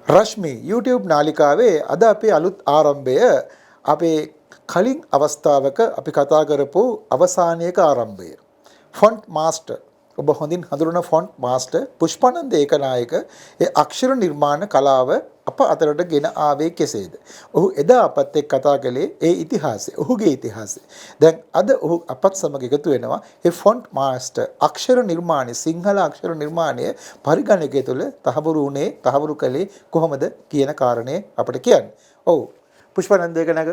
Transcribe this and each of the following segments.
රශ්මි YouTube නාලිකාවේ අද අපේ අලුත් ආරම්භය අපේ කලින් අවස්ථාවක අපි කතා කරපු අවසානයක ආරම්භය. ෆොන්ට් මාස්ටර් ඔබ හොඳින් හඳුනන ෆොන්ට් මාස්ටර් පුෂ්පානන්ද ඒකනායක ඒ අක්ෂර නිර්මාණ කලාව අප අතරට ගෙන ආවේ කෙසේද? ඔහු එදා අපත් එක්ක කතා කළේ ඒ ඉතිහාසය, ඔහුගේ ඉතිහාසය. දැන් අද ඔහු අපත් සමග එකතු වෙනවා ඒ ෆොන්ට් මාස්ටර් අක්ෂර නිර්මාණය, සිංහල අක්ෂර නිර්මාණය පරිගණකය තුළ තහවුරු කළේ කොහොමද කියන කාරණේ අපිට කියන්න. ඔව් පුෂ්පානන්ද ඒකනායක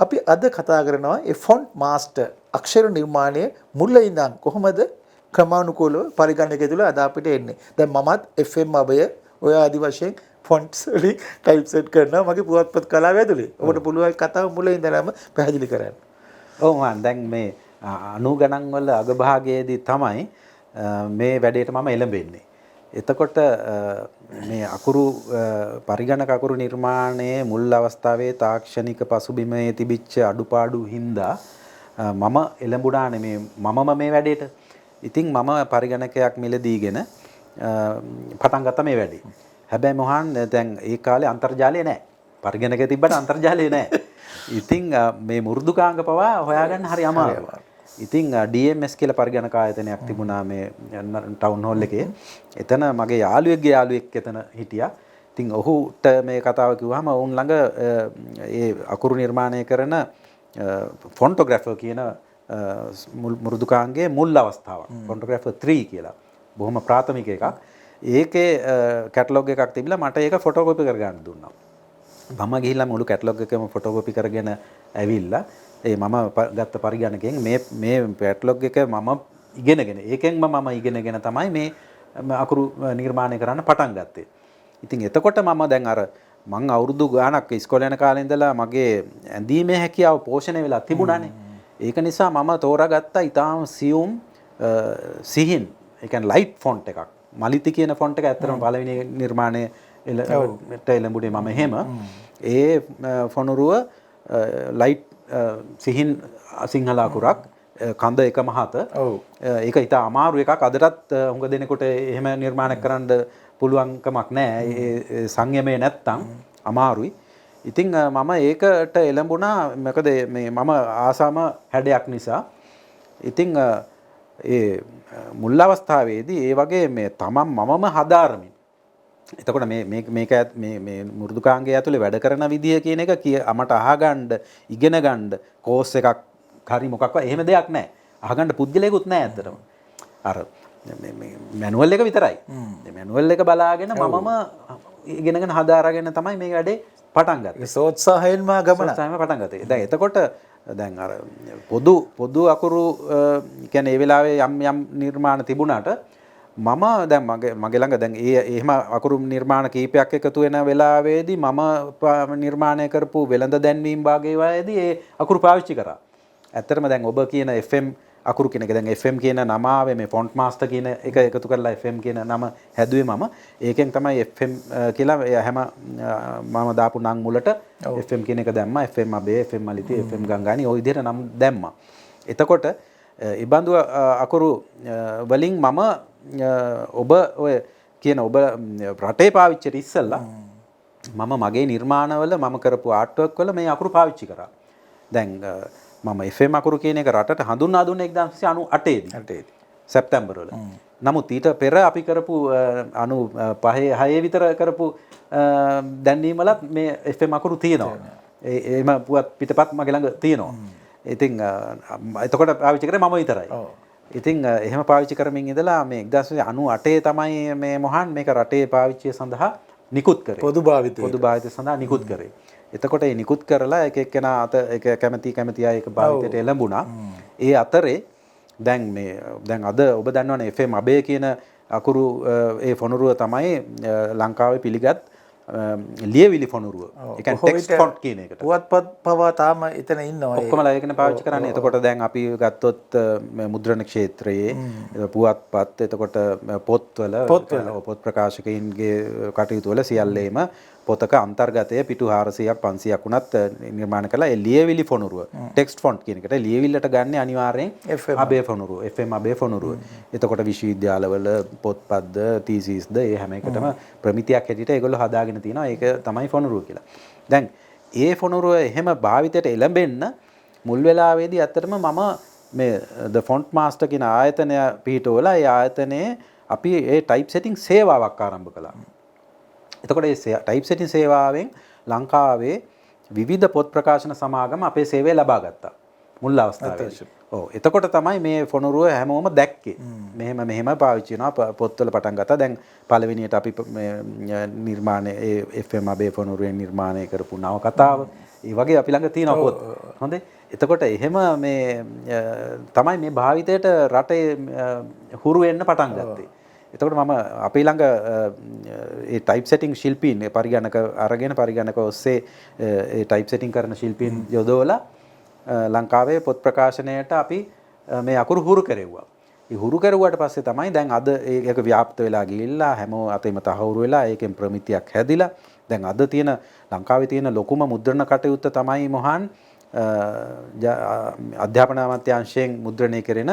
අපි අද කතා කරනවා ඒ ෆොන්ට් මාස්ටර් අක්ෂර නිර්මාණය මුල ඉඳන් කොහොමද ක්‍රමානුකූලව පරිගණකය තුළ අද අපිට එන්නේ. දැන් මමත් FM අබය ඔය ආදි වශයෙන් ෆොන්ට්ස් වලින් ටයිප් සෙට් කරනවා මගේ පුවත්පත් කලාව ඇතුලේ. ඔබට පුළුවන් කතාව මුලින් ඉඳලාම පැහැදිලි කරන්න. ඔව් මම දැන් මේ 90 ගණන් වල අගභාගයේදී තමයි මේ වැඩේට මම එළඹෙන්නේ. එතකොට මේ අකුරු පරිගණක අකුරු නිර්මාණයේ මුල් අවස්ථාවේ තාක්ෂණික පසුබිමේ තිබිච්ච අඩුපාඩු හින්දා මම එළඹුණානේ මේ වැඩේට. ඉතින් මම පරිගණකයක් මිලදීගෙන පටන් ගත්තා මේ වැඩේ. හැබැයි මොහන් දැන් ඒ කාලේ අන්තර්ජාලය නැහැ. පරිගණකය තිබ්බට අන්තර්ජාලය නැහැ. ඉතින් මේ මුරුදුකාංග පවා හොයාගන්න හරි අමාරුයි. ඉතින් DMS කියලා පරිගණක ආයතනයක් තිබුණා මේ ටවුන් හෝල් එකේ. එතන මගේ යාළුවෙක්ගේ යාළුවෙක් එතන හිටියා. ඉතින් ඔහුට මේ කතාව කිව්වම වුන් ළඟ ඒ අකුරු නිර්මාණය කරන ෆොන්ටෝග්‍රැෆර් කියන මුරුදුකාංගයේ මුල් අවස්ථාවක්. ෆොන්ටෝග්‍රැෆර් 3 කියලා. බොහොම ප්‍රාථමික එකක්. ඒකේ කැටලොග් එකක් තිබිලා මට ඒක ෆොටෝකොපි කරගන්න දුන්නා. මම ගිහිල්ලා මුළු කැටලොග් එකම ෆොටෝකොපි කරගෙන ඇවිල්ලා මම ගත්ත පරිගණකයෙන් මේ කැටලොග් එක මම ඉගෙනගෙන ඒකෙන්ම මම ඉගෙනගෙන තමයි මේ අකුරු නිර්මාණය කරන්න පටන් ගත්තේ. ඉතින් එතකොට මම දැන් අර මං අවුරුදු ගාණක් ඉස්කෝලේ යන කාලේ ඉඳලා මගේ ඇඳීමේ හැකියාව පෝෂණය වෙලා තිබුණානේ. ඒක නිසා මම තෝරාගත්තා ඊටාම සියුම් සිහින් ඒ කියන්නේ ලයිට් ෆොන්ට් එකක්. මලිති කියන ෆොන්ට් එක ඇත්තටම පළවෙනි නිර්මාණය එළඹුණේ මම එහෙම. ඒ ෆොනුරුව ලයිට් සිහින් සිංහල අකුරක් කඳ එක මහත. ඒක ඉතා අමාරු එකක්. අදටත් හුඟ දෙනෙකුට එහෙම නිර්මාණයක් කරන්න පුළුවන්කමක් නැහැ. ඒ සංයමය නැත්තම් අමාරුයි. ඉතින් මම ඒකට එළඹුණා. මොකද මේ මම ආසම හැඩයක් නිසා. ඉතින් ඒ මුල් අවස්ථාවේදී ඒ වගේ මේ මමම හදාරමින්. එතකොට මේ මුරුදුකාංගය ඇතුලේ වැඩ කරන විදිය කියන එක මට අහගන්න ඉගෙන ගන්න කෝස් එකක් හරි මොකක්වත් එහෙම දෙයක් නැහැ. අහගන්න පුද්ගලයෙකුත් නැහැ ඇත්තටම. අර මේ මැනුවල් එක විතරයි. මේ මැනුවල් එක බලාගෙන මමම ඉගෙනගෙන හදාරගෙන තමයි මේ වැඩේ පටන් ගත්තේ. සෝත්සාහයෙන්ම ගමන පටන් ගත්තේ. දැන් එතකොට දැන් අර පොදු අකුරු කියන්නේ ඒ වෙලාවේ යම් නිර්මාණ තිබුණාට මම දැන් මගේ ළඟ දැන් එහෙම අකුරු නිර්මාණ කීපයක් එකතු වෙන වෙලාවේදී මම නිර්මාණය කරපු වෙළඳ දැන්වීම් භාගයේදී ඒ අකුරු පාවිච්චි කරා. ඇත්තටම දැන් ඔබ කියන FM අකුරු කියන එක දැන් FM කියන නම ආවේ මේ ෆොන්ට් මාස්ටර් කියන එක එකතු කරලා FM කියන නම හැදුවේ මම. ඒකෙන් තමයි FM කියලා හැම මම දාපු නම් මුලට FM කියන එක දැම්මා. FM අබේ, FM මලිති, FM ගංගානි ওই විදිහට නම් දැම්මා. එතකොට ඒ බඳු අකුරු වලින් මම ඔබ ඔය කියන ඔබ රටේ පාවිච්චිට ඉස්සෙල්ලා මම මගේ නිර්මාණවල මම කරපු ආර්ට් වර්ක් වල මේ අකුරු පාවිච්චි කරා. දැන් මම FM අකුරු කියන එක රටට හඳුන්වා දුන්නේ 1998 දී සැප්තැම්බර් වල. නමුත් ඊට පෙර අපි කරපු 95 6 විතර කරපු දැන්වීම් වලත් මේ FM අකුරු තියෙනවා. එහෙම පුවත් පිටපත් මගේ ළඟ තියෙනවා. ඉතින් එතකොට පාවිච්චි කරේ මම විතරයි. ඉතින් එහෙම පාවිච්චි කරමින් ඉඳලා මේ 1998 තමයි මේ මොහන් මේක රටේ පාවිච්චිය සඳහා නිකුත් කරේ. පොදු භාවිතය සඳහා නිකුත් කරේ. එතකොට ඒ නිකුත් කරලා එක එක්කෙනා අත එක කැමති අය ඒක භාවිතයට එළඹුණා. ඒ අතරේ දැන් අද ඔබ දන්නවනේ FM අබේ කියන අකුරු ඒ ෆොනුරුව තමයි ලංකාවේ පිළිගත් ලියවිලි ෆොනුරුව. ඒ කියන්නේ ටෙක්ස්ට් ෆොන්ට් කියන එකට. පුවත්පත් පවා තාම එතන ඉන්නවා. ඔක්කොමලා ඒකනේ පාවිච්චි කරන්නේ. එතකොට දැන් අපි ගත්තොත් මුද්‍රණ ක්ෂේත්‍රයේ පුවත්පත් එතකොට පොත් ප්‍රකාශකයින්ගේ කටයුතු වල සියල්ලේම පොතක අන්තර්ගතය පිටු 400ක් 500ක් වුණත් නිර්මාණය කළා. ඒ ලියවිලි ෆොනුරුව ටෙක්ස්ට් ෆොන්ට් කියන එකට ලියවිල්ලට ගන්න අනිවාර්යෙන් අබේ ෆොනුරුව FM අබේ ෆොනුරුව. එතකොට විශ්වවිද්‍යාලවල පොත්පත්ද තීසිස්ද ඒ හැම එකටම ප්‍රමිතියක් හැටියට ඒගොල්ලෝ හදාගෙන තිනවා. ඒක තමයි ෆොනුරුව කියලා. දැන් ඒ ෆොනුරුව එහෙම භාවිතයට එළඹෙන්න මුල් වෙලාවේදී ඇත්තටම මම මේ The Font Master කියන ආයතනය පිහිටවලා ඒ ආයතනයේ අපි ඒ ටයිප් සෙටිං සේවාවක් ආරම්භ කළා. එතකොට මේ ටයිප් සෙටිං සේවාවෙන් ලංකාවේ විවිධ පොත් ප්‍රකාශන සමාගම අපේ සේවය ලබා ගත්තා. මුල් අවස්ථාවේදී. ඔව්. එතකොට තමයි මේ ෆොනුරුව හැමෝම දැක්කේ. මෙහෙම පාවිච්චි වෙනවා පොත්වල පටන් ගත්තා. දැන් පළවෙනියට අපි නිර්මාණය ඒ FM අබේ ෆොනුරුවෙන් නිර්මාණය කරපු නවකතාව ඒ වගේ අපි ළඟ තියෙන පොත්. හොඳේ. එතකොට එහෙම මේ තමයි මේ භාවිතයට රටේ හුරු වෙන්න පටන් ගත්තේ. එතකොට මම අපේ ළඟ ඒ ටයිප් සෙටිං ශිල්පීන් පරිගණක අරගෙන පරිගණක ඔස්සේ ඒ ටයිප් සෙටිං කරන ශිල්පීන් යොදවලා ලංකාවේ පොත් ප්‍රකාශනයට අපි මේ අකුරු හුරු කෙරෙව්වා. ඒ හුරු කෙරුවාට පස්සේ තමයි දැන් අද ඒක ව්‍යාප්ත වෙලා ගිහිල්ලා හැමෝ අතේම තහවුරු වෙලා ඒකෙන් ප්‍රමිතියක් හැදිලා දැන් අද තියෙන ලංකාවේ තියෙන ලොකුම මුද්‍රණ කටයුත්ත තමයි මොහන් අධ්‍යාපන අමාත්‍යාංශයෙන් මුද්‍රණය කෙරෙන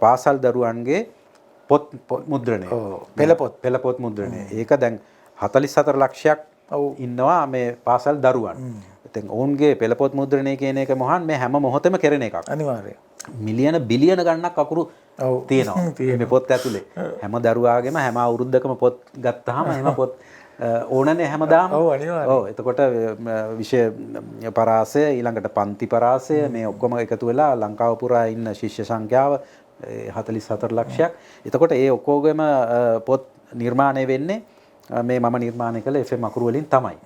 පාසල් දරුවන්ගේ පොත් මුද්‍රණය. පෙළ පොත් මුද්‍රණය. ඒක දැන් 44 ලක්ෂයක් ඉන්නවා මේ පාසල් දරුවන්. ඉතින් ඔවුන්ගේ පෙළ පොත් මුද්‍රණය කියන එක මොහන් මේ හැම මොහොතෙම කෙරෙන එකක්. අනිවාර්යයෙන්. මිලියන බිලියන ගණනක් අකුරු තියෙනවා මේ පොත් ඇතුලේ. හැම දරුවාගේම හැම අවුරුද්දකම පොත් ගත්තාම හැම පොත් ඕනනේ හැමදාම. ඔව් එතකොට විෂය පරාසය ඊළඟට පන්ති පරාසය මේ ඔක්කොම එකතු වෙලා ලංකාව පුරා ඉන්න ශිෂ්‍ය සංඛ්‍යාව 44 ලක්ෂයක්. එතකොට ඒ ඔක්කොගෙම පොත් නිර්මාණය වෙන්නේ මේ මම නිර්මාණය කළ FM අකුරු වලින් තමයි.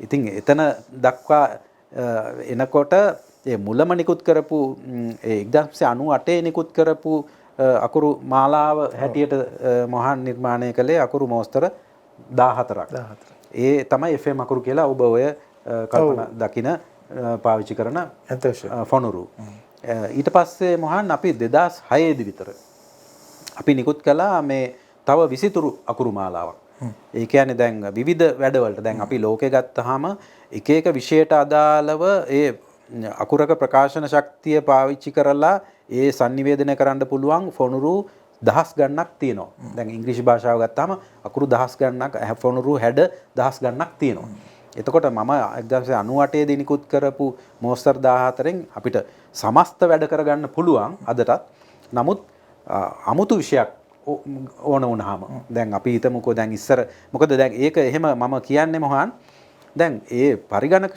ඉතින් එතන දක්වා එනකොට ඒ මුලම නිකුත් කරපු ඒ 1998 නිකුත් කරපු අකුරු මාලාව හැටියට මොහන් නිර්මාණය කළේ අකුරු මෝස්තර 14ක්. ඒ තමයි FM අකුරු කියලා ඔබ ඔය කල්පනා දකින පාවිච්චි කරන ෆොනුරු. ඊට පස්සේ මොහන් අපි 2006 දී විතර අපි නිකුත් කළා මේ තව 23 අකුරු මාලාවක්. ඒ කියන්නේ දැන් විවිධ වැඩවලට දැන් අපි ලෝකේ ගත්තාම එක එක විෂයට අදාළව ඒ අකුරක ප්‍රකාශන ශක්තිය පාවිච්චි කරලා ඒ sannivedana කරන්න පුළුවන් ෆොනුරු දහස් ගණනක් තියෙනවා. දැන් ඉංග්‍රීසි භාෂාව ගත්තාම අකුරු දහස් ගණනක් ෆොනුරු හැඩ දහස් ගණනක් තියෙනවා. එතකොට මම 1998 දී නිකුත් කරපු මෝස්තර 14න් අපිට සමස්ත වැඩ කරගන්න පුළුවන් අදටත්. නමුත් අමුතු විෂයක් ඕන වුණාම දැන් අපි හිතමුකෝ දැන් ඉස්සර මොකද දැන් ඒක එහෙම මම කියන්නේ මොහාන් දැන් ඒ පරිගණක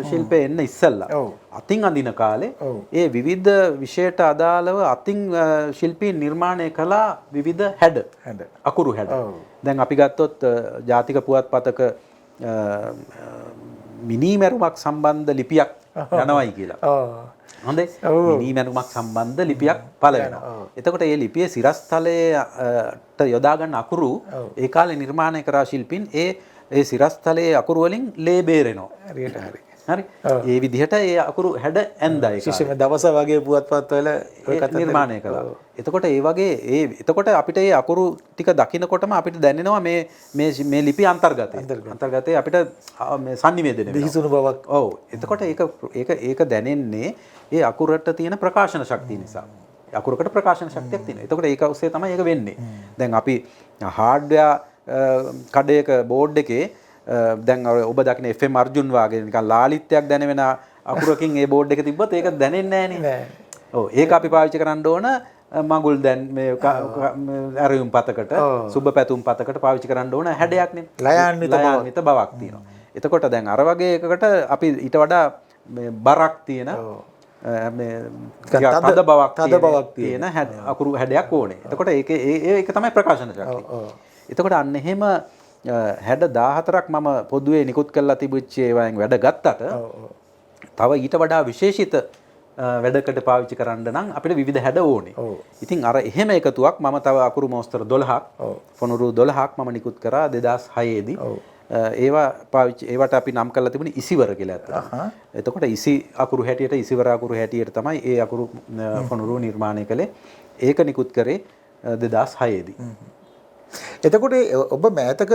ශිල්පයේ එන්න ඉස්සල්ලා අතින් අඳින කාලේ ඒ විවිධ විෂයට අදාළව අතින් ශිල්පීන් නිර්මාණය කළා විවිධ හැඩ අකුරු හැඩ. දැන් අපි ගත්තොත් ජාතික පුවත්පතක මිනිමැරුමක් සම්බන්ධ ලිපියක් යනවයි කියලා. හොඳේ මිනිමැරුමක් සම්බන්ධ ලිපියක් පළ වෙනවා. එතකොට මේ ලිපියේ සිරස්තලයට යොදා ගන්න අකුරු ඒ කාලේ නිර්මාණය කරා ශිල්පීන් ඒ සිරස්තලයේ අකුරු වලින් ලේ බේරෙනවා. හරියට හරි. හරි. ඒ විදිහට ඒ අකුරු හැඩ ඇඳා ඒක. කිසිම දවස වගේ පුවත්පත්වල නිර්මාණය කළා. එතකොට ඒ වගේ එතකොට අපිට මේ අකුරු ටික දකිනකොටම අපිට දැනෙනවා මේ ලිපි අන්තර්ගතය. අන්තර්ගතය අපිට මේ sannivedana වෙනවා. විහිසුණු බවක්. ඔව්. එතකොට ඒක දැනෙන්නේ ඒ අකුරට තියෙන ප්‍රකාශන ශක්තිය නිසා. අකුරකට ප්‍රකාශන ශක්තියක් තියෙනවා. එතකොට ඒක ඔස්සේ තමයි ඒක වෙන්නේ. දැන් අපි හાર્ඩ්වෙයාර් කඩේක බෝඩ් එකේ දැන් ඔබ දකින FM අර්ජුන් වාගේ නිකන් ලාලිත්‍යයක් දැනෙන අකුරකින් ඒ බෝඩ් එක තිබ්බොත් ඒක දැනෙන්නේ නැහැ නේ. ඔව් ඒක අපි පාවිච්චි කරන්න ඕන මඟුල් දැන් මේ අරියුම් පතකට සුබ පැතුම් පතකට පාවිච්චි කරන්න ඕන හැඩයක් නේ. ලයාන්විත බවක් තියෙනවා. එතකොට දැන් අර වගේ එකකට අපි ඊට වඩා මේ බරක් තියෙන මේ තද බවක් තියෙන අකුරු හැඩයක් ඕනේ. එතකොට ඒක තමයි ප්‍රකාශන ශක්තිය. එතකොට අන්න එහෙම හැඩ 14ක් මම පොදුවේ නිකුත් කරලා තිබුච්ච ඒවායින් වැඩ ගත්තට තව ඊට වඩා විශේෂිත වැඩකට පාවිච්චි කරන්න නම් අපිට විවිධ හැඩ ඕනේ. ඉතින් අර එහෙම එකතුවක් මම තව අකුරු මෝස්තර 12ක් ෆොනුරු 12ක් මම නිකුත් කරා 2006 දී. ඒවට අපි නම් කරලා තිබුණේ ඉසිවර කියලා අතට. එතකොට ඉසි අකුරු හැටියට ඉසිවර අකුරු හැටියට තමයි ඒ අකුරු ෆොනුරු නිර්මාණය කළේ. ඒක නිකුත් කරේ 2006 දී. එතකොට ඔබ මෑතක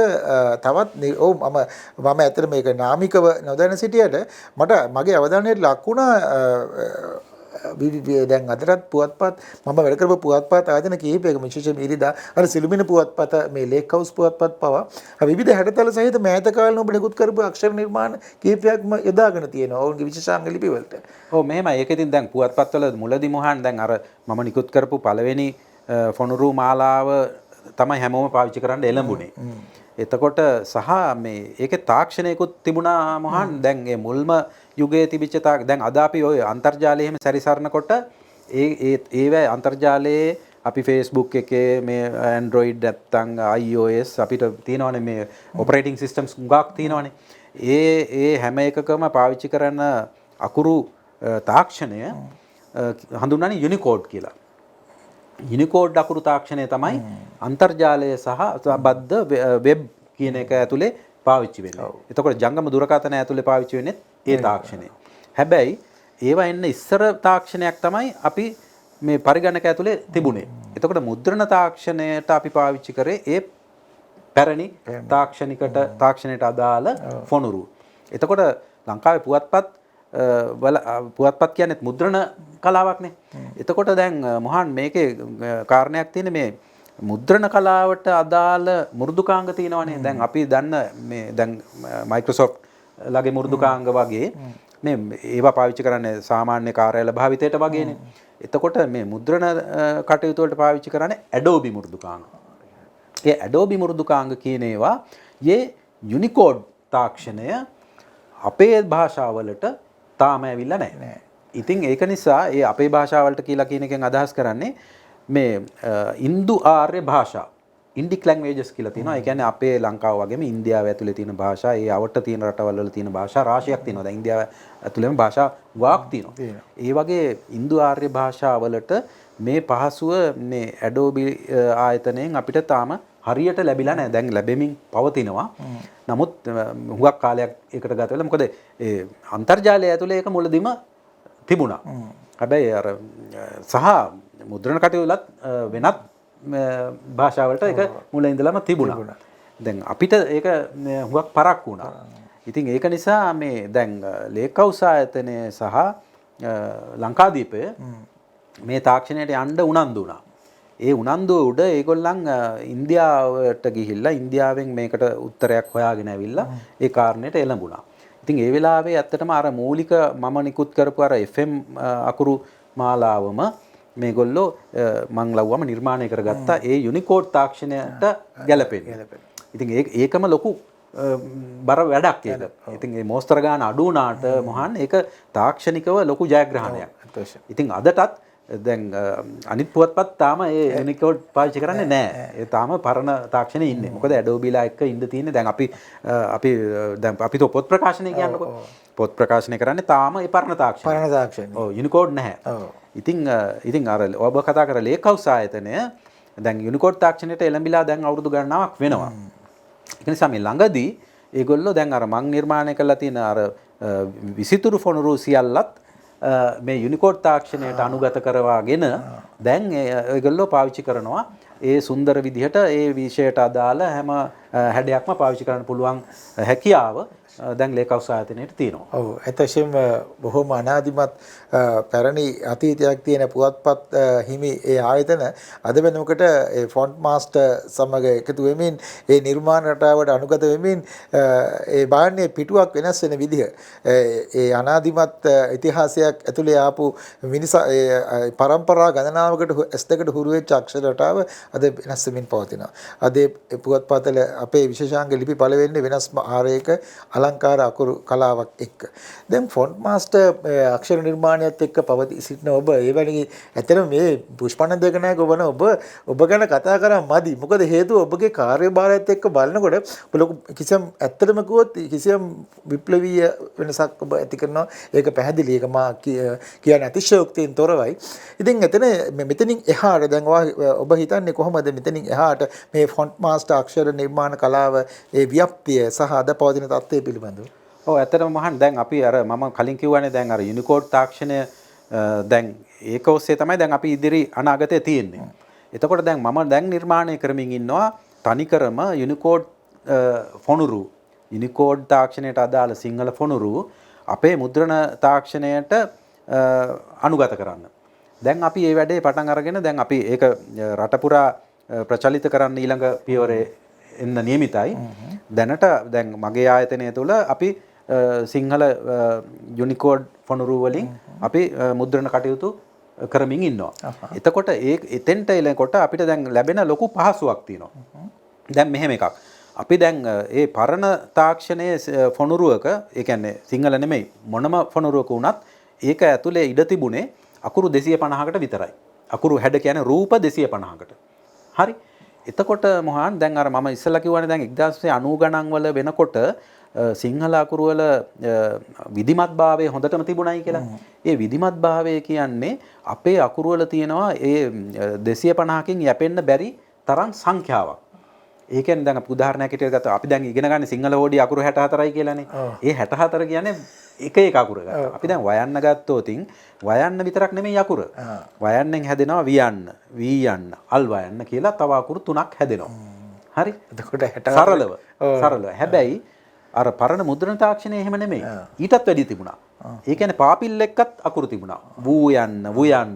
තවත් මම ඇත්තට මේක නාමිකව නොදැන සිටියට මට මගේ අවධානයට ලක් වුණා දැන් අදටත් පුවත්පත් මම වැඩ කරපු පුවත්පත් ආයතන කිහිපයක විශේෂයෙන් ඉරිදා අර සිළුමිණ පුවත්පත මේ ලේක් හවුස් පුවත්පත් පවා විවිධ හැඩතල සහිත මෑත කාලේ ඔබ නිකුත් කරපු අක්ෂර නිර්මාණ කිහිපයක්ම යොදාගෙන තියෙනවා ඔවුන්ගේ විශේෂාංග ලිපි වලට. ඔව් මෙහෙමයි. ඒක ඉතින් දැන් පුවත්පත්වල මුලදී මොහන් දැන් අර මම නිකුත් කරපු පළවෙනි ෆොනුරු මාලාව තමයි හැමෝම පාවිච්චි කරන්න එළඹුණේ. එතකොට සහ මේ ඒකේ තාක්ෂණයකුත් තිබුණා මොහන් දැන් ඒ මුල්ම යුගයේ තිබිච්ච දැන් අද අපි ඔය අන්තර්ජාලය එහෙම සැරිසරනකොට ඒවැ අන්තර්ජාලයේ අපි Facebook එකේ මේ Android නැත්තම් iOS අපිට තියෙනවනේ මේ operating systems ගාක් තියෙනවනේ. ඒ හැම එකකම පාවිච්චි කරන අකුරු තාක්ෂණය හඳුන්වන්නේ Unicode කියලා. Unicode අකුරු තාක්ෂණය තමයි අන්තර්ජාලය සහ බද්ධ වෙබ් කියන එක ඇතුලේ පාවිච්චි වෙන්නේ. එතකොට ජංගම දුරකථන ඇතුලේ පාවිච්චි වෙන්නේ ඒ තාක්ෂණය. හැබැයි ඒවා එන්න ඉස්සර තාක්ෂණයක් තමයි අපි මේ පරිගණක ඇතුලේ තිබුණේ. එතකොට මුද්‍රණ තාක්ෂණයට අපි පාවිච්චි කරේ ඒ පැරණි තාක්ෂණයට අදාළ ෆොනුරු. එතකොට ලංකාවේ පුවත්පත් කියන්නේ මුද්‍රණ කලාවක්නේ. එතකොට දැන් මොහන් මේකේ කාරණයක් තියෙන්නේ මේ මුද්‍රණ කලාවට අදාළ මෘදුකාංග තියෙනවනේ. දැන් අපි දන්න මේ දැන් Microsoft ලගේ මෘදුකාංග වගේ මේ ඒවා පාවිච්චි කරන්නේ සාමාන්‍ය කාර්යාල භාවිතයට වගේනේ. එතකොට මේ මුද්‍රණ කටයුතු වලට පාවිච්චි කරන්නේ Adobe මෘදුකාංග. ඒ Adobe මෘදුකාංග කියන ඒවා යේ Unicode තාක්ෂණය අපේ භාෂාවලට තාම ඇවිල්ලා නැහැ. ඉතින් ඒක නිසා ඒ අපේ භාෂාවලට කියලා කියන එකෙන් අදහස් කරන්නේ මේ ඉන්දු ආර්ය භාෂා ඉන්ඩික් ලැන්ග්වේජස් කියලා තියෙනවා. ඒ කියන්නේ අපේ ලංකාව වගේම ඉන්දියාව ඇතුලේ තියෙන භාෂා, ඒ අවට තියෙන රටවල් වල තියෙන භාෂා රාශියක් තියෙනවා. දැන් ඉන්දියාව ඇතුලේම භාෂා වාක් තියෙනවා. ඒ වගේ ඉන්දු ආර්ය භාෂාවලට මේ පහසුව මේ Adobe ආයතනයෙන් අපිට තාම හරියට ලැබිලා නැහැ. දැන් ලැබෙමින් පවතිනවා. නමුත් හුඟක් කාලයක් ඒකට ගත වෙලා මොකද ඒ අන්තර්ජාලය ඇතුලේ ඒක මුලදීම තිබුණා. හැබැයි අර සහ මුද්‍රණ කටයුතුලත් වෙනත් භාෂාවලට ඒක මුල ඉඳලම තිබුණා. දැන් අපිට ඒක හුඟක් පරක් වුණා. ඉතින් ඒක නිසා මේ දැන් ලේක් හවුස් ආයතනය සහ ලංකාදීපය මේ තාක්ෂණයට යන්න උනන්දු වුණා. ඒ උනන්දුව උඩ ඒගොල්ලන් ඉන්දියාවට ගිහිල්ලා ඉන්දියාවෙන් මේකට උත්තරයක් හොයාගෙන ඇවිල්ලා ඒ කාරණයට එළඹුණා. ඉතින් ඒ වෙලාවේ ඇත්තටම අර මූලික මම නිකුත් කරපු අර FM අකුරු මාලාවම මේගොල්ලෝ මං ලව්වම නිර්මාණය කරගත්තා ඒ Unicode තාක්ෂණයට ගැලපෙන්නේ. ඉතින් ඒකම ලොකු බර වැඩක් ඒක. ඉතින් මේ මෝස්තර ගාන අඩු වුණාට මොහන් ඒක තාක්ෂණිකව ලොකු ජයග්‍රහණයක්. ඉතින් අදටත් දැන් අනිත් පුවත්පත් තාම ඒ Unicode පාවිච්චි කරන්නේ නැහැ. ඒ තාම පරණ තාක්ෂණේ ඉන්නේ. මොකද Adobe ලා එක්ක ඉන්න තියෙන්නේ දැන් අපි පොත් ප්‍රකාශනය කියන්නකො. පොත් ප්‍රකාශනය කරන්නේ තාම ඒ පරණ තාක්ෂණය. ඔව් Unicode නැහැ. ඉතින් අර ඔබ කතා කර ලේක් හවුස් ආයතනය දැන් Unicode තාක්ෂණයට එළඹිලා දැන් අවුරුදු ගණනාවක් වෙනවා. ඒක නිසා මේ ළඟදී ඒගොල්ලෝ දැන් අර මං නිර්මාණය කරලා තියෙන අර විසිතුරු ෆොනුරු සියල්ලත් මේ Unicode තාක්ෂණයට අනුගත කරවාගෙන දැන් ඒගොල්ලෝ පාවිච්චි කරනවා ඒ සුන්දර විදිහට ඒ විෂයට අදාළ හැම හැඩයක්ම පාවිච්චි කරන්න පුළුවන් හැකියාව දැන් ලේක් හවුස් ආයතනයට තියෙනවා. ඔව් ඇත්තටම බොහොම අනාදිමත් පැරණි අතීතයක් තියෙන පුවත්පත් හිමි ඒ ආයතන අද වෙනකොට ඒ ෆොන්ට් මාස්ටර් සමග එකතු වෙමින් ඒ නිර්මාණ රටාවට අනුගත වෙමින් ඒ බාන්නේ පිටුවක් වෙනස් වෙන විදිහ ඒ අනාදිමත් ඉතිහාසයක් ඇතුලේ ආපු මිනිසා ඒ පරම්පරා ගණනාවකට S2කට හුරු වෙච්ච අක්ෂර රටාව අද වෙනස් වෙමින් පවතිනවා. අද පුවත්පතල අපේ විශේෂාංග ලිපි පළ වෙන්නේ වෙනස්ම ආරයක අලංකාර අකුරු කලාවක් එක්ක. දැන් ෆොන්ට් මාස්ටර් අක්ෂර නිර්මාණයත් එක්ක පවති සිටින ඔබ ඒ වැනි ඇත්තටම මේ පුෂ්පණ දෙකනායක වන ඔබ ගැන කතා කරා මදි. මොකද හේතුව ඔබගේ කාර්යභාරයත් එක්ක බලනකොට ලොකු කිසියම් ඇත්තටම කිව්වොත් කිසියම් විප්ලවීය වෙනසක් ඔබ ඇති කරනවා. ඒක පැහැදිලි. ඒක මා කියන්නේ අතිශයෝක්තියෙන් තොරවයි. ඉතින් එතන මෙතනින් එහාට දැන් ඔබ හිතන්නේ කොහොමද මෙතනින් එහාට මේ ෆොන්ට් මාස්ටර් අක්ෂර නිර්මාණ කලාව ඒ ව්‍යාප්තිය සහ අද පවතින තත්ත්වය පිළිබඳව? ඔව් ඇත්තටම මහන් දැන් අපි අර මම කලින් කිව්වනේ දැන් අර Unicode තාක්ෂණය දැන් ඒක ඔස්සේ තමයි දැන් අපි ඉදිරි අනාගතය තියෙන්නේ. එතකොට දැන් මම දැන් නිර්මාණය කරමින් ඉන්නවා තනිකරම යුනිකෝඩ් ෆොනුරු යුනිකෝඩ් තාක්ෂණයට අදාළ සිංහල ෆොනුරු අපේ මුද්‍රණ තාක්ෂණයට අනුගත කරන්න. දැන් අපි මේ වැඩේ පටන් අරගෙන දැන් අපි ඒක රටපුරා ප්‍රචලිත කරන්න ඊළඟ පියවරේ එන්න නියමිතයි. දැනට දැන් මගේ ආයතනය තුළ අපි සිංහල යුනිකෝඩ් ෆොනුරු වලින් අපි මුද්‍රණ කටයුතු කරමින් ඉන්නවා. එතකොට ඒ එතෙන්ට එනකොට අපිට දැන් ලැබෙන ලොකු පහසුවක් තියෙනවා. දැන් මෙහෙම එකක්. අපි දැන් ඒ පරණ තාක්ෂණයේ ෆොනුරුවක ඒ කියන්නේ සිංහල නෙමෙයි මොනම ෆොනුරුවක වුණත් ඒක ඇතුලේ ඉඩ තිබුණේ අකුරු 250කට විතරයි. අකුරු හැඩ කියන්නේ රූප 250කට. හරි. එතකොට මොහාන් දැන් අර මම ඉස්සෙල්ලා කිව්වනේ දැන් 1990 ගණන් වල වෙනකොට සිංහල අකුරු වල විධිමත්භාවය හොඳටම තිබුණයි කියලා. ඒ විධිමත්භාවය කියන්නේ අපේ අකුරු වල තියෙනවා ඒ 250කින් යැපෙන්න බැරි තරම් සංඛ්‍යාවක්. ඒ කියන්නේ දැන් අපි උදාහරණයක් හිටියට ගත්තා අපි දැන් ඉගෙන ගන්න සිංහල හෝඩි අකුරු 64යි කියලානේ. ඒ 64 කියන්නේ එක අකුර ගත්තා. අපි දැන් වයන්න ගත්තොතින් වයන්න විතරක් නෙමෙයි අකුර. වයන්නෙන් හැදෙනවා වියන්න, වීයන්න, අල් වයන්න කියලා තව අකුරු 3ක් හැදෙනවා. හරි? එතකොට 64 සරලව. හැබැයි අර පරණ මුද්‍රණ තාක්ෂණය එහෙම නෙමෙයි. ඊටත් වැඩි තිබුණා. ඒ කියන්නේ පාපිල් එක්කත් අකුරු තිබුණා. වූ යන්න, වුයන්න,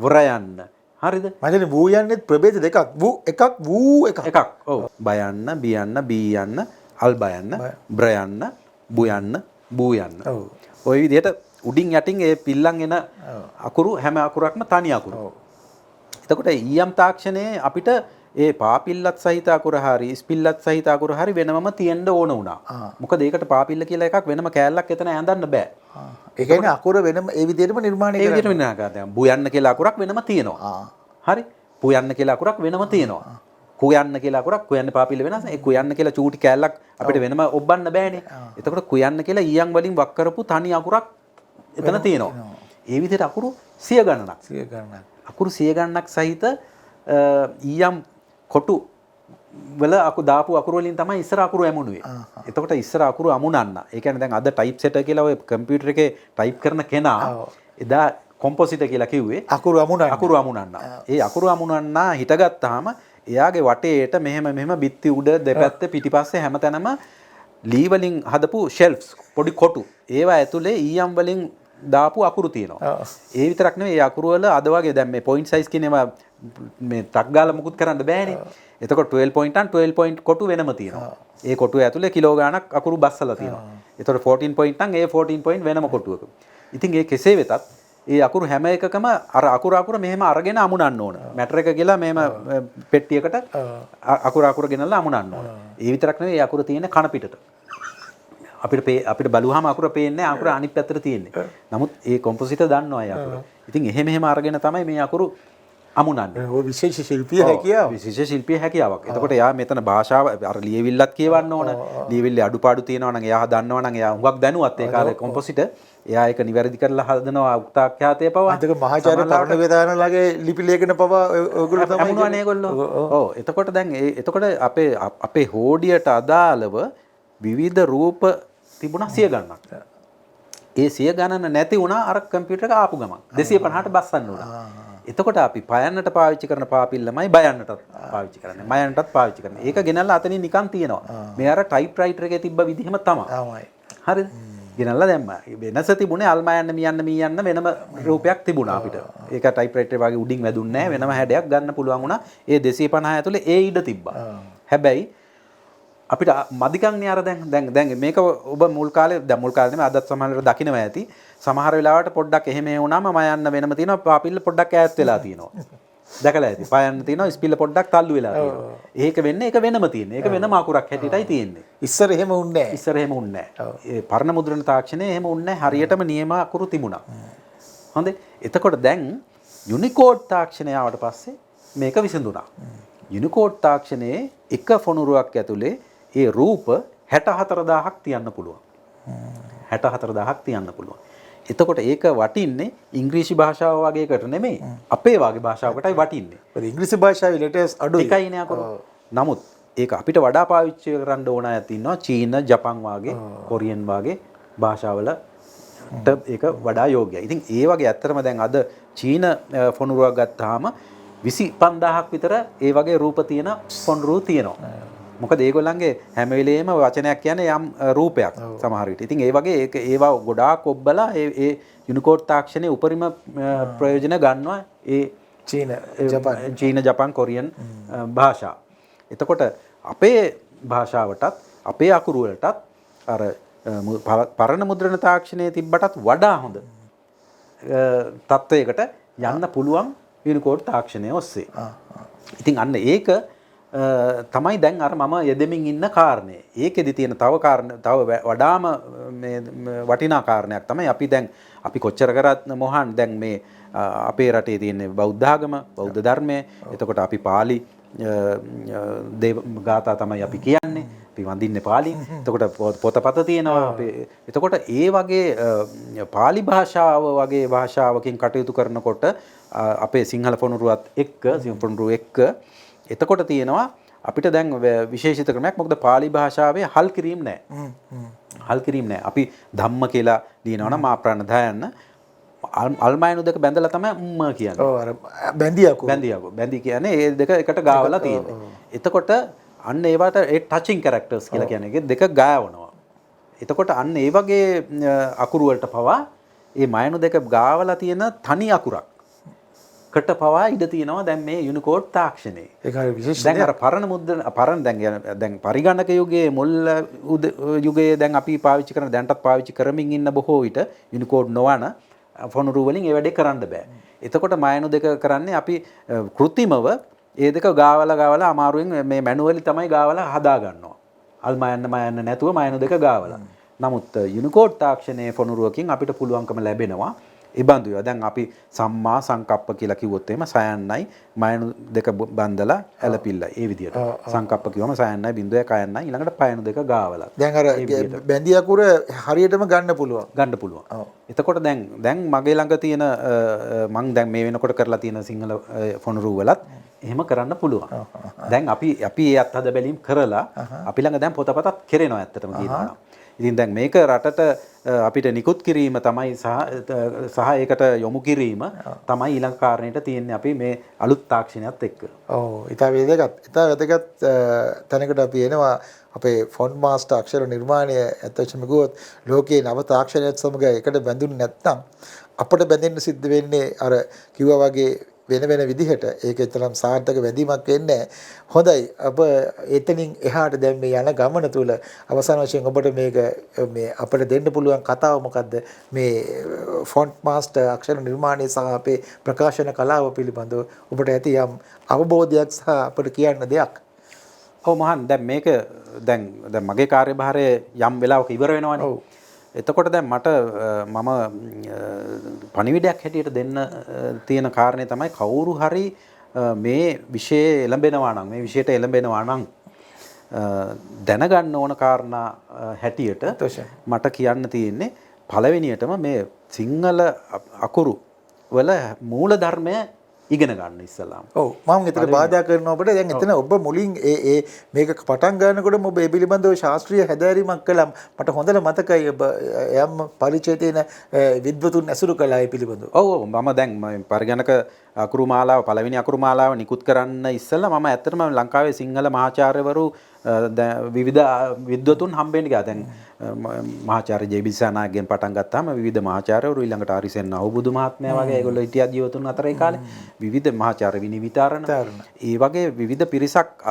වර යන්න. හරිද? මම වූ යන්නේත් ප්‍රභේද දෙකක්. වූ එකක් වූ එකක්. එකක්. ඔව්. බයන්න, බියන්න, බීයන්න, අල් බයන්න, බ්‍රයන්න, බුයන්න, බූයන්න. ඔව්. ওই විදිහට උඩින් යටින් ඒ පිල්ලන් එන අකුරු හැම අකුරක්ම තනි අකුරු. ඔව්. එතකොට ඊයම් තාක්ෂණයේ අපිට ඒ පාපිල්ලත් සහිත අකුර හරි ස්පිල්ලත් සහිත අකුර හරි වෙනමම තියෙන්න ඕන වුණා. මොකද ඒකට පාපිල්ල කියලා එකක් වෙනම කෑල්ලක් එතන ඇඳන්න බෑ. ඒ කියන්නේ අකුර වෙනම ඒ විදිහටම නිර්මාණය කරනවා. ඒ විදිහටම නිර්මාණය කරනවා. බුයන්න කියලා අකුරක් වෙනම තියෙනවා. හරි. පුයන්න කියලා අකුරක් වෙනම තියෙනවා. කුයන්න කියලා අකුරක් කුයන්න පාපිල්ල වෙනස්. ඒ කුයන්න කියලා චූටි කෑල්ලක් අපිට වෙනම ඔබන්න බෑනේ. එතකොට කුයන්න කියලා ඊයන් වලින් වක් කරපු තනි අකුරක් එතන තියෙනවා. ඒ විදිහට අකුරු 100 ගණනක්. 100 ගණනක්. අකුරු 100 ගණනක් සහිත ඊයම් කොටු වල දාපු අකුරු වලින් තමයි ඉස්සර අකුරු ඇමුණුවේ. එතකොට ඉස්සර අකුරු අමුණන්න. ඒ කියන්නේ දැන් අද ටයිප් සෙටර් කියලා ඔය කම්පියුටර් එකේ ටයිප් කරන කෙනා එදා කොම්පොසිටර් කියලා කිව්වේ අකුරු අමුණන්න. ඒ අකුරු අමුණන්න හිටගත්තාම එයාගේ වටේට මෙහෙම බිත්ති උඩ දෙපැත්තේ පිටිපස්සේ හැමතැනම ලී වලින් හදපු ෂෙල්ෆ්ස් පොඩි කොටු. ඒවා ඇතුලේ ඊයම් වලින් දාපු අකුරු තියෙනවා. ඒ විතරක් නෙවෙයි ඒ අකුරු වල අද වගේ දැන් මේ පොයින්ට් සයිස් කියන ඒවා මේ ටක් ගාලා මුකුත් කරන්න බෑනේ. එතකොට 12 point and 12 point කොටු වෙනම තියෙනවා. ඒ කොටුව ඇතුලේ කිලෝ ගාණක් අකුරු බස්සලා තියෙනවා. එතකොට 14 point නම් ඒ 14 point වෙනම කොටුවක. ඉතින් ඒ කෙසේ වෙතත් ඒ අකුරු හැම එකකම අර අකුර මෙහෙම අරගෙන අමුණන්න ඕන. මැටර් එක කියලා මෙහෙම පෙට්ටියකට අකුර ගෙනල්ලා අමුණන්න ඕන. ඒ විතරක් නෙවෙයි ඒ අකුර තියෙන කන පිටට. අපිට බලුවාම අකුර පේන්නේ අකුර අනිත් පැත්තට තියෙන්නේ. නමුත් ඒ කොම්පොසිටර් දන්නවා ඒ අකුර. ඉතින් එහෙම අරගෙන තමයි මේ අකුරු අමුණන්නේ. ඔය විශේෂ ශිල්පීය හැකියාව. විශේෂ ශිල්පීය හැකියාවක්. එතකොට එයා මෙතන භාෂාව අර ලියවිල්ලත් කියවන්න ඕන. ලියවිල්ලේ අඩුපාඩු තියෙනවා නම් එයා දන්නවා නම් එයා හුඟක් දැනුවත් ඒ කාලේ කොම්පොසිටර්. එයා ඒක නිවැරදි කරලා හදනවා උක්තාඛ්‍යාතය පවා. අදක මහාචාර්ය තරුණ වේදානලාගේ ලිපි ලේඛන පවා ඔයගොල්ලෝ තමයි අමුණවන්නේ ඒගොල්ලෝ. ඔව්. එතකොට දැන් එතකොට අපේ හෝඩියට අදාළව විවිධ රූප තිබුණා 100 ගණනක්. ඒ 100 ගණන නැති වුණා අර කම්පියුටර් එක ආපු ගමන් 250ට බස්සන්න උනා. එතකොට අපි පයන්නට පාවිච්චි කරන පාපිල්ලමයි බයන්නටත් පාවිච්චි කරන්නේ. මයන්නටත් පාවිච්චි කරන්නේ. ඒක ගෙනල්ලා අතනින් නිකන් තියෙනවා. මේ අර ටයිප් රයිටර් එකේ තිබ්බ විදිහම තමයි. හරිද? ගෙනල්ලා දැම්මා. වෙනස තිබුණේ අල්මයන්න මීයන්න වෙනම රූපයක් තිබුණා අපිට. ඒක ටයිප් රයිටර් වගේ උඩින් වැදුන්නේ නැහැ. වෙනම හැඩයක් ගන්න පුළුවන් වුණා. ඒ 250 ඇතුලේ ඒ ඉඩ තිබ්බා. හැබැයි අපිට මදිකන්නේ අර දැන් මේක ඔබ මුල් කාලේ නෙමෙයි අදත් සමහරවිට දකින්නවා ඇති. සමහර වෙලාවට පොඩ්ඩක් එහෙම වුණාම මයන්න වෙනම තියෙනවා පාපිල්ල පොඩ්ඩක් ඈත් වෙලා තියෙනවා. දැකලා ඇති. පයන්න තියෙනවා ස්පිල්ල පොඩ්ඩක් තල්ලු වෙලා තියෙනවා. ඒක වෙන්නේ ඒක වෙනම තියෙන්නේ. ඒක වෙනම අකුරක් හැටියටයි තියෙන්නේ. ඉස්සර එහෙම උන්නේ නැහැ. ඉස්සර එහෙම උන්නේ නැහැ. ඒ පරණ මුද්‍රණ තාක්ෂණයේ එහෙම උන්නේ නැහැ. හරියටම නියම අකුරු තිබුණා. හොඳේ. එතකොට දැන් යුනිකෝඩ් තාක්ෂණය ආවට පස්සේ මේක විසඳුණා. යුනිකෝඩ් තාක්ෂණයේ එක ෆොනුරුවක් ඇතුලේ ඒ රූප 64000ක් තියන්න පුළුවන්. 64000ක් තියන්න පුළුවන්. එතකොට ඒක වටින්නේ ඉංග්‍රීසි භාෂාව වගේ එකට නෙමෙයි. අපේ වගේ භාෂාවකටයි වටින්නේ. ඒත් ඉංග්‍රීසි භාෂාවේ ලෙටර්ස් අඩුයි. එකයිනේ අකුරු. නමුත් ඒක අපිට වඩා පාවිච්චි කරන්න ඕන අය ඉන්නවා. චීන, ජපන් වගේ, කොරියන් වගේ භාෂාවලට ඒක වඩා යෝග්‍යයි. ඉතින් ඒ වගේ ඇත්තටම දැන් අද චීන ෆොනුරුවක් ගත්තාම 25,000ක් විතර ඒ වගේ රූප තියෙන ෆොන්ට් තියෙනවා. මොකද ඒගොල්ලන්ගේ හැම වෙලේම වචනයක් කියන්නේ යම් රූපයක් සමහර විට. ඉතින් ඒ වගේ ඒවා ගොඩාක් ඔබ්බලා ඒ යුනිකෝඩ් තාක්ෂණයේ උපරිම ප්‍රයෝජන ගන්නවා ඒ චීන ජපාන් කොරියන් භාෂා. එතකොට අපේ භාෂාවටත් අපේ අකුරු වලටත් අර පරණ මුද්‍රණ තාක්ෂණයේ තිබ්බටත් වඩා හොඳ තත්වයකට යන්න පුළුවන් යුනිකෝඩ් තාක්ෂණය ඔස්සේ. ඉතින් අන්න ඒක තමයි දැන් අර මම යෙදෙමින් ඉන්න කාරණේ. ඒකෙදි තියෙන තව වඩාම මේ වටිනා කාරණයක් තමයි අපි කොච්චර කරත් මොහන් දැන් මේ අපේ රටේ තියෙන බෞද්ධ ආගම, බෞද්ධ ධර්මය. එතකොට අපි පාලි දේව ගාථා තමයි අපි කියන්නේ. අපි වඳින්නේ පාලි. එතකොට පොතපත තියෙනවා. එතකොට ඒ වගේ පාලි භාෂාව වගේ භාෂාවකින් කටයුතු කරනකොට අපේ සිංහල පොනුරුවත් එක්ක සිංහල එක්ක එතකොට තියෙනවා අපිට දැන් විශේෂිත ක්‍රමයක්. මොකද පාලි භාෂාවේ හල් කිරීම නැහැ. හල් කිරීම නැහැ. අපි ධම්ම කියලා ලියනවා නම් මාප්‍රාණ දයන්න අල්මයනු දෙක බැඳලා තමයි කියන්නේ. ඔව් අර බැඳියකෝ. බැඳි කියන්නේ ඒ දෙක එකට ගාවලා තියෙන්නේ. එතකොට අන්න ඒවට ඒ ටචින් කැරක්ටර්ස් කියලා කියන්නේ දෙක ගාවනවා. එතකොට අන්න ඒ වගේ අකුරු වලට පවා මේ මයනු දෙක ගාවලා තියෙන තනි අකුරක් කට පවා ඉඩ තියෙනවා දැන් මේ යුනිකෝඩ් තාක්ෂණයේ. ඒක හරි විශේෂ. දැන් අර පරණ දැන් පරිගණක යුගයේ මුල් යුගයේ දැන් අපි පාවිච්චි කරන දැන්ටත් පාවිච්චි කරමින් ඉන්න බොහෝ විට යුනිකෝඩ් නොවන ෆොනුරු වලින් ඒ වැඩේ කරන්න බෑ. එතකොට මයනු දෙක කරන්නේ අපි කෘත්‍රිමව ඒ දෙක ගාවලා අමාරුවෙන් මේ මැනුවලි තමයි ගාවලා හදා ගන්නවා. අල් මයන්න නැතුව මයනු දෙක ගාවලා. නමුත් යුනිකෝඩ් තාක්ෂණයේ ෆොනුරුවකින් අපිට පුළුවන්කම ලැබෙනවා. ඒ බඳු ඒවා දැන් අපි සම්මා සංකප්ප කියලා කිව්වොත් එහෙම සයන්නයි මයනු දෙක බඳලා ඇලපිල්ලයි ඒ විදියට. සංකප්ප කිව්වම සයන්නයි බිඳුවයි කයන්නයි ඊළඟට පයනු දෙක ගාවලා. දැන් අර බැඳි අකුර හරියටම ගන්න පුළුවන්. එතකොට දැන් මගේ ළඟ තියෙන මං දැන් මේ වෙනකොට කරලා තියෙන සිංහල ෆොනුරු වලත් එහෙම කරන්න පුළුවන්. දැන් අපි ඒ අත්හද බැලීම් කරලා අපි ළඟ දැන් පොතපතක් කෙරෙනවා ඇත්තටම කියනවා. ඉතින් දැන් මේක රටට අපිට නිකුත් කිරීම තමයි සහ ඒකට යොමු කිරීම තමයි ඊළඟ කාරණේට තියෙන්නේ අපි මේ අලුත් තාක්ෂණයත් එක්ක. ඔව් ඉතා වැදගත් තැනකට අපි එනවා අපේ ෆොන්ට් මාස්ටර් අක්ෂර නිර්මාණය ඇත්තටම ගියොත් ලෝකයේ නව තාක්ෂණයත් සමග එකට බැඳුනේ නැත්නම් අපිට බැඳෙන්න සිද්ධ වෙන්නේ අර කිව්වා වගේ වෙන විදිහට ඒක තරම් සාර්ථක වැදීමක් වෙන්නේ හොඳයි. අප එතනින් එහාට දැන් මේ යන ගමන තුල අවසාන වශයෙන් ඔබට මේ අපිට දෙන්න පුළුවන් කතාව මොකද්ද? මේ ෆොන්ට් මාස්ටර් අක්ෂර නිර්මාණය සහ අපේ ප්‍රකාශන කලාව පිළිබඳව ඔබට ඇති යම් අවබෝධයක් සහ අපිට කියන්න දෙයක්. ඔව් මහන් දැන් මේක දැන් මගේ කාර්යභාරය යම් වෙලාවක ඉවර වෙනවනේ. එතකොට දැන් මට මම පණිවිඩයක් හැටියට දෙන්න තියෙන කාරණේ තමයි කවුරු හරි මේ විෂයේ එළඹෙනවා නම් මේ විෂයට එළඹෙනවා නම් දැනගන්න ඕන කාරණා හැටියට මට කියන්න තියෙන්නේ පළවෙනියටම මේ සිංහල අකුරු වල මූල ධර්මය ඉගෙන ගන්න ඉස්සලාම. ඔව් මම එතන බාධා කරනවා අපිට දැන් එතන ඔබ මුලින් මේක පටන් ගන්නකොටම ඔබ ඒ පිළිබඳව ශාස්ත්‍රීය හැදෑරීමක් කළා. මට හොඳට මතකයි ඔබ යම් පරිචය තියෙන විද්වතුන් ඇසුරු කළා ඒ පිළිබඳව. ඔව් මම දැන් පරිගණක අකුරු මාලාව පළවෙනි අකුරු මාලාව නිකුත් කරන්න ඉස්සෙල්ලා මම ඇත්තටම ලංකාවේ සිංහල මහාචාර්යවරු විවිධ විද්වතුන් හම්බෙන්න ගියා. දැන් මහාචාර්ය ජේ.බී.දිසානායකගෙන් පටන් ගත්තාම විවිධ මහාචාර්යවරු ඊළඟට ආරිසෙන් අවබුදු මහත්මයා වගේ ඒගොල්ලෝ හිටියා ජීවතුන් අතර ඒ කාලේ විවිධ මහාචාර්ය විනිවිතාරණ ඒ වගේ විවිධ පිරිසක්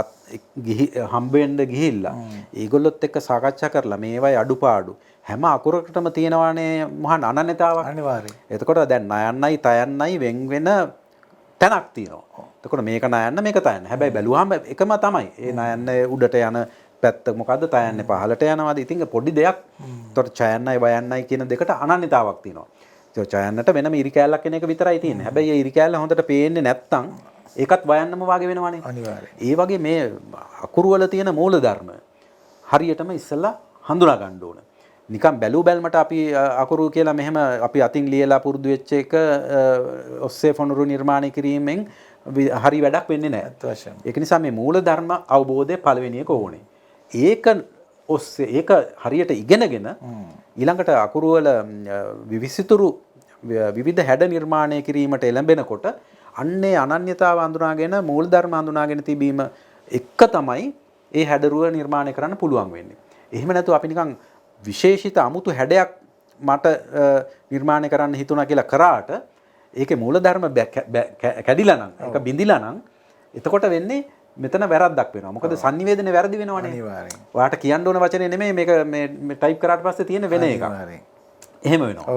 හම්බෙන්න ගිහිල්ලා ඒගොල්ලොත් එක්ක සාකච්ඡා කරලා මේවයි අඩුපාඩු හැම අකුරකටම තියෙනවානේ මහා අනන්‍යතාවක්. අනිවාර්යයෙන්. එතකොට දැන් නයන්නයි තයන්නයි වෙන් වෙන තැනක් තියෙනවා. එතකොට මේක නයන්න මේක තයන්න. හැබැයි බැලුවාම එකම තමයි. ඒ නයන්න උඩට යන පැත්ත මොකද්ද තයන්නේ පහළට යනවාද? ඉතින් පොඩි දෙයක්. එතකොට ඡයන්නයි වයන්නයි කියන දෙකට අනන්‍යතාවක් තියෙනවා. ඒ ඡයන්නට වෙනම ඉරි කෑල්ලක් කෙන එක විතරයි තියෙන්නේ. හැබැයි ඒ ඉරි කෑල්ල හොඳට පේන්නේ නැත්තම් ඒකත් වයන්නම වාගේ වෙනවනේ. අනිවාර්යයෙන්. ඒ වගේ මේ අකුරු වල තියෙන මූල ධර්ම හරියටම ඉස්සලා හඳුනා ගන්න ඕන. නිකම් බැලු බැලමට අපි අකුරු කියලා මෙහෙම අපි අතින් ලියලා පුරුදු වෙච්ච එක ඔස්සේ ෆොනුරු නිර්මාණය කිරීමෙන් හරි වැඩක් වෙන්නේ නැහැ. ඒක නිසා මේ මූල ධර්ම අවබෝධය පළවෙනි එක ඕනේ. ඒක ඔස්සේ ඒක හරියට ඉගෙනගෙන ඊළඟට අකුරු වල විවිසිතුරු විවිධ හැඩ නිර්මාණය කිරීමට එළඹෙනකොට අන්නේ අනන්‍යතාව අඳුනාගෙන මූලධර්ම අඳුනාගෙන තිබීම එක තමයි ඒ හැඩරුව නිර්මාණය කරන්න පුළුවන් වෙන්නේ. එහෙම නැතුව අපි නිකන් විශේෂිත අමුතු හැඩයක් මට නිර්මාණය කරන්න හිතුණා කියලා කරාට ඒකේ මූලධර්ම කැඩිලා නම් ඒක බිඳිලා නම් එතකොට වෙන්නේ මෙතන වැරද්දක් වෙනවා. මොකද sannivedana වැරදි වෙනවනේ. අනිවාර්යෙන්. ඔයාට කියන්න ඕන වචනේ නෙමෙයි මේක මේ ටයිප් කරාට පස්සේ තියෙන වෙන එකක්. අනිවාර්යෙන්. එහෙම වෙනවා.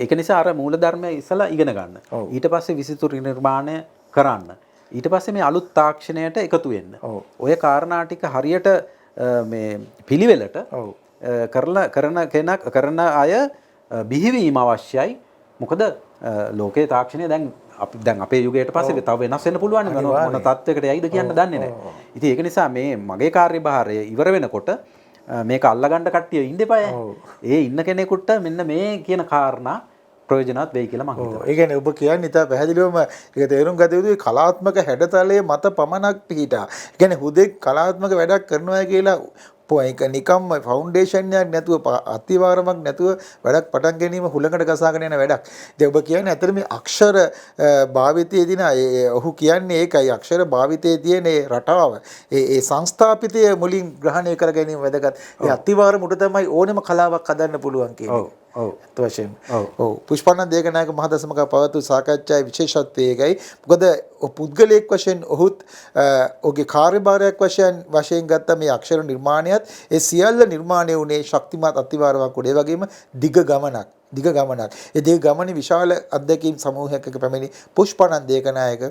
ඒක නිසා අර මූලධර්මය ඉස්සලා ඉගෙන ගන්න. ඊට පස්සේ විසිතුරු නිර්මාණය කරන්න. ඊට පස්සේ මේ අලුත් තාක්ෂණයට එකතු වෙන්න. ඔය කාරණා ටික හරියට මේ පිළිවෙලට කරන අය බිහිවීම අවශ්‍යයි. මොකද ලෝකයේ තාක්ෂණය දැන් අපේ යුගයට පස්සේ තව වෙනස් වෙන්න පුළුවන් මොන තත්වයකට යයිද කියන්න දන්නේ නැහැ. ඉතින් ඒක නිසා මේ මගේ කාර්යභාරය ඉවර වෙනකොට මේක අල්ලගන්න කට්ටිය ඉන්න එපාය. ඒ ඉන්න කෙනෙකුට මෙන්න මේ කියන කාරණා ප්‍රයෝජනවත් වෙයි කියලා මම හිතනවා. ඒ කියන්නේ ඔබ කියන්නේ ඉතින් පැහැදිලිවම ඒක තේරුම් ගත යුතුයි කලාත්මක හැඩතලයේ මත පමණක් පිහිටා. ඒ කියන්නේ හුදෙක් කලාත්මක වැඩක් කරනවා කියලා ඒක නිකම්ම ෆවුන්ඩේෂන් එකක් නැතුව අතිවාරමක් නැතුව වැඩක් පටන් ගැනීම හුලඟට ගසාගෙන යන වැඩක්. ඉතින් ඔබ කියන්නේ ඇත්තට මේ අක්ෂර භාවිතයේ දින ඔහු කියන්නේ ඒකයි අක්ෂර භාවිතයේ තියෙන ඒ රටාව ඒ සංස්ථාපිතය මුලින් ග්‍රහණය කර ගැනීම වැදගත්. ඒ අතිවාරම උඩ තමයි ඕනෙම කලාවක් හදන්න පුළුවන් කියන්නේ. ඔව් වශයෙන්. ඔව් පුෂ්පානන්ද දේකනායක මහදසමක පවතු සාකච්ඡාවේ විශේෂත්වය ඒකයි. මොකද පුද්ගලයෙක් වශයෙන් ඔහුත් ඔහුගේ කාර්යභාරයක් වශයෙන් ගත්ත මේ අක්ෂර නිර්මාණයත් ඒ සියල්ල නිර්මාණය වුණේ ශක්තිමත් අතිවාරමක් උඩ. ඒ වගේම දිග ගමනක්. ඒ දිග ගමනේ විශාල අත්දැකීම් සමූහයක පැමිණි පුෂ්පානන්ද දේකනායක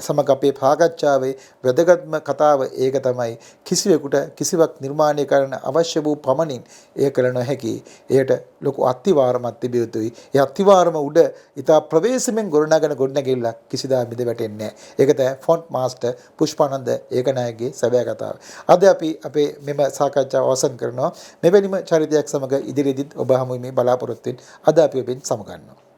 සමග අපේ සාකච්ඡාවේ වැදගත්ම කතාව ඒක තමයි කිසිවෙකුට කිසිවක් නිර්මාණය කරන්න අවශ්‍ය වූ පමණින් එය කළ නොහැකි. එයට ලොකු අතිවාරමක් තිබිය යුතුයි. ඒ අතිවාරම උඩ ඉතා ප්‍රවේශමෙන් ගොඩනගන ගොඩනැගිල්ලක් කිසිදා බිඳ වැටෙන්නේ නැහැ. ඒක තමයි ෆොන්ට් මාස්ටර් පුෂ්පානන්ද ඒකනායකගේ සැබෑ කතාව. අද අපි අපේ මෙම සාකච්ඡාව අවසන් කරනවා. මෙවැනිම චරිතයක් සමග ඉදිරියේදීත් ඔබ හමු වීමේ බලාපොරොත්තු වෙමින් අද අපි ඔබෙන් සමුගන්නවා.